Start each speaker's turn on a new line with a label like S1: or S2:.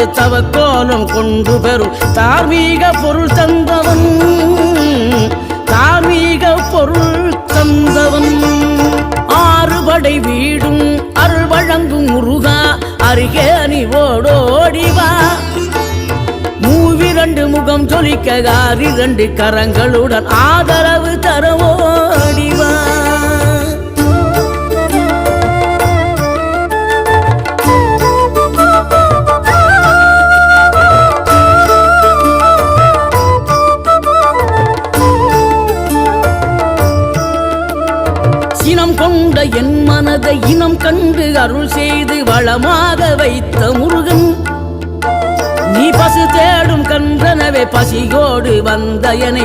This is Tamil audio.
S1: வந்து தவக்கோலம் கொண்டு பெறும் தார்மீக பொருள் தந்தவன், தார்மீக பொருள் தந்தவன். ஆறுபடை வீடும் அருள் வழங்கும் முருகா அருகே அணிவோடோடிவா. மூவிரண்டு முகம் ஜொலிக்க 2 கரங்களுடன் ஆதரவு தரவோடிவா. சினம் கொண்ட என் மனதை இனம் கண்டு அருள் செய்து வளமாக வைத்த முருகன், நீ பசு தேடும் கன்றனவே பசியோடு வந்த என்னை